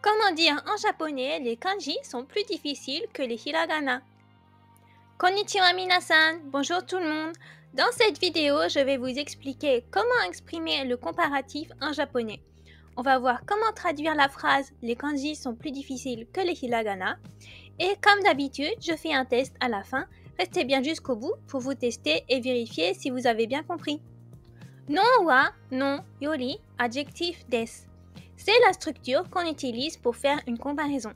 Comment dire en japonais les kanji sont plus difficiles que les hiragana? Konnichiwa minasan, bonjour tout le monde. Dans cette vidéo, je vais vous expliquer comment exprimer le comparatif en japonais. On va voir comment traduire la phrase les kanji sont plus difficiles que les hiragana. Et comme d'habitude, je fais un test à la fin. Restez bien jusqu'au bout pour vous tester et vérifier si vous avez bien compris. Non wa non yori adjectif des. C'est la structure qu'on utilise pour faire une comparaison.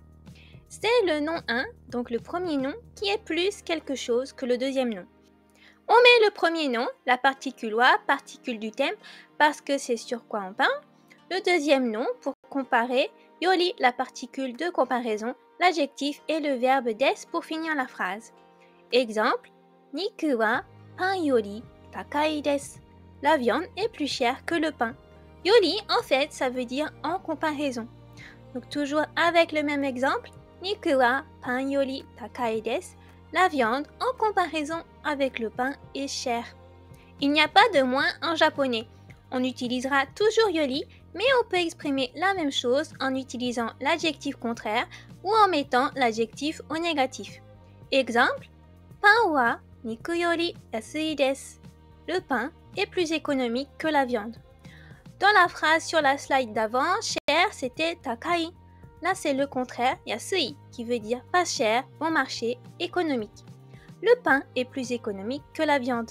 C'est le nom 1, donc le premier nom, qui est plus quelque chose que le deuxième nom. On met le premier nom, la particule wa, particule du thème, parce que c'est sur quoi on parle. Le deuxième nom, pour comparer, yori, la particule de comparaison, l'adjectif et le verbe des pour finir la phrase. Exemple, niku wa pan yori takai desu. La viande est plus chère que le pain. Yori, en fait, ça veut dire en comparaison. Donc toujours avec le même exemple, niku wa pan yori takai desu. La viande en comparaison avec le pain est chère. Il n'y a pas de moins en japonais. On utilisera toujours yori, mais on peut exprimer la même chose en utilisant l'adjectif contraire ou en mettant l'adjectif au négatif. Exemple, pain wa niku yori yasui desu. Le pain est plus économique que la viande. Dans la phrase sur la slide d'avant, cher c'était takai. Là c'est le contraire, yasui, qui veut dire pas cher, bon marché, économique. Le pain est plus économique que la viande.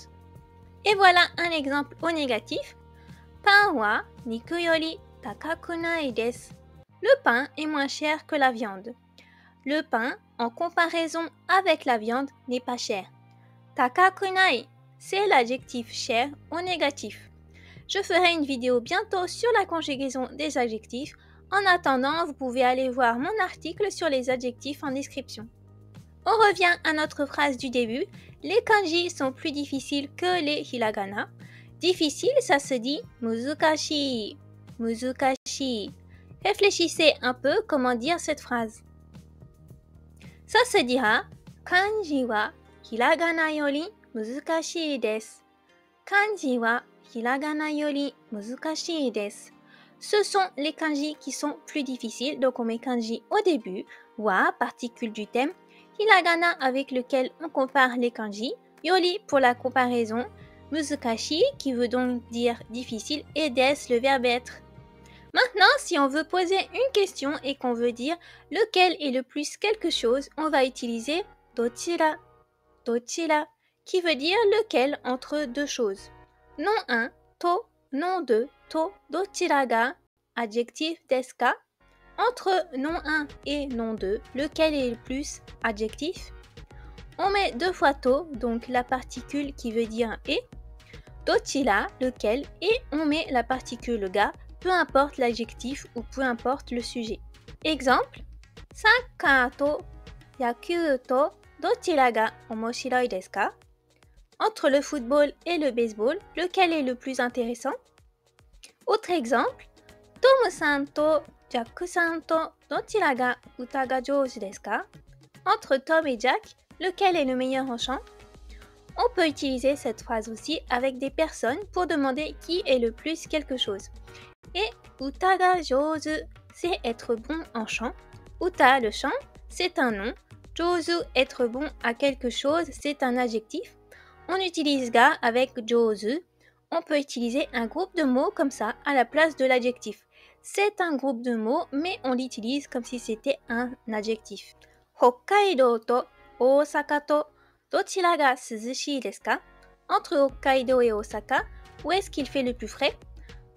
Et voilà un exemple au négatif. Pain wa niku yori takaku nai desu. Le pain est moins cher que la viande. Le pain, en comparaison avec la viande, n'est pas cher. Takaku nai, c'est l'adjectif cher au négatif. Je ferai une vidéo bientôt sur la conjugaison des adjectifs. En attendant, vous pouvez aller voir mon article sur les adjectifs en description. On revient à notre phrase du début. Les kanji sont plus difficiles que les hiragana. Difficile, ça se dit muzukashi. Muzukashi. Réfléchissez un peu comment dire cette phrase. Ça se dira kanji wa hiragana yori muzukashi desu. Kanji wa hiragana yori muzukashi desu. Ce sont les kanji qui sont plus difficiles, donc on met kanji au début, wa, particule du thème, hiragana avec lequel on compare les kanji, yori pour la comparaison, muzukashi qui veut donc dire difficile et desu le verbe être. Maintenant, si on veut poser une question et qu'on veut dire lequel est le plus quelque chose, on va utiliser dochira, dochira, qui veut dire lequel entre deux choses. Nom 1, to, nom 2, to, dochira ga, adjectif desu ka. Entre nom 1 et nom 2, lequel est le plus, adjectif. On met deux fois to, donc la particule qui veut dire et. Dochira, lequel, et on met la particule ga, peu importe l'adjectif ou peu importe le sujet. Exemple, Sakkar to yakyū to dochira ga omoshiroi desu ka? Entre le football et le baseball, lequel est le plus intéressant? Autre exemple, Tom-san to Jack-san to dochira ga uta ga jouju desu ka? Entre Tom et Jack, lequel est le meilleur en chant? On peut utiliser cette phrase aussi avec des personnes pour demander qui est le plus quelque chose. Et uta ga jouju, c'est être bon en chant. Uta, le chant, c'est un nom. Jouju, être bon à quelque chose, c'est un adjectif. On utilise ga avec jouju. On peut utiliser un groupe de mots comme ça à la place de l'adjectif. C'est un groupe de mots, mais on l'utilise comme si c'était un adjectif. Hokkaido to Osaka to dochira ga suzushii desu ka? Entre Hokkaido et Osaka, où est-ce qu'il fait le plus frais?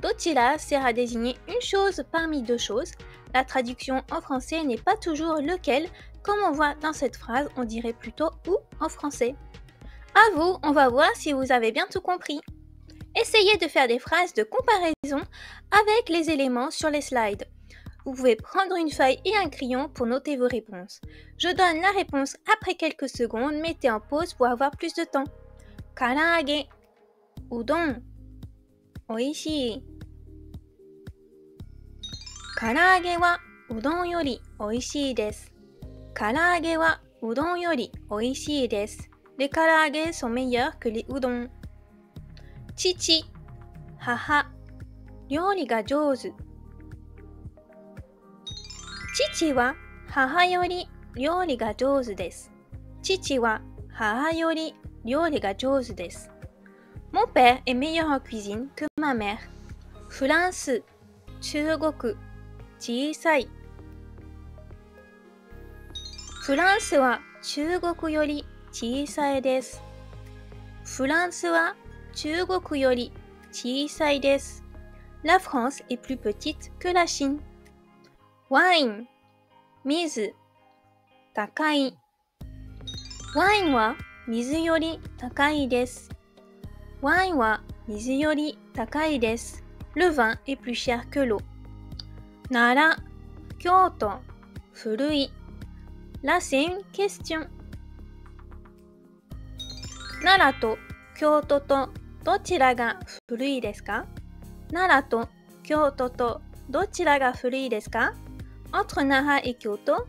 Dochira sert à désigner une chose parmi deux choses. La traduction en français n'est pas toujours lequel. Comme on voit dans cette phrase, on dirait plutôt où en français. À vous, on va voir si vous avez bien tout compris. Essayez de faire des phrases de comparaison avec les éléments sur les slides. Vous pouvez prendre une feuille et un crayon pour noter vos réponses. Je donne la réponse après quelques secondes, mettez en pause pour avoir plus de temps. Karaage, udon, oishii. Karaage wa udon yori oishii desu. Karaage wa udon yori oishii desu. Les karaage sont meilleurs que les udon. Chichi, haha, ryori ga jouzu. 父は母より料理が上手です。父は母より料理が上手です。Mon père est meilleur en cuisine que ma mère. フランス、中国、小さい。フランスは中国より小さいです。フランスは中国より小さいです。La France est plus petite que la Chine. ワイン、水、高い。ワインは水より高いです。ワインは水より高いです。Le vin est plus cher que l'eau. 奈良、京都、古い。Là, c'est une question. 奈良と京都とどちらが古いですか？奈良と京都とどちらが古いですか？ Entre Nara et Kyoto,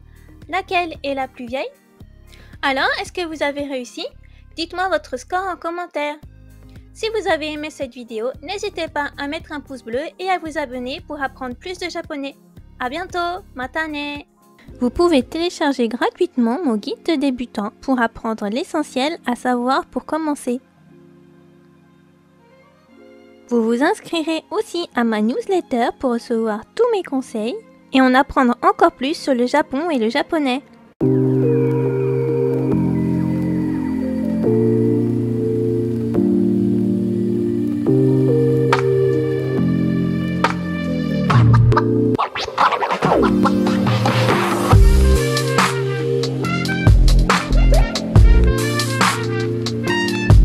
laquelle est la plus vieille? Alors, est-ce que vous avez réussi? Dites-moi votre score en commentaire. Si vous avez aimé cette vidéo, n'hésitez pas à mettre un pouce bleu et à vous abonner pour apprendre plus de japonais. À bientôt, matane! Vous pouvez télécharger gratuitement mon guide de débutant pour apprendre l'essentiel à savoir pour commencer. Vous vous inscrirez aussi à ma newsletter pour recevoir tous mes conseils et en apprendre encore plus sur le Japon et le japonais.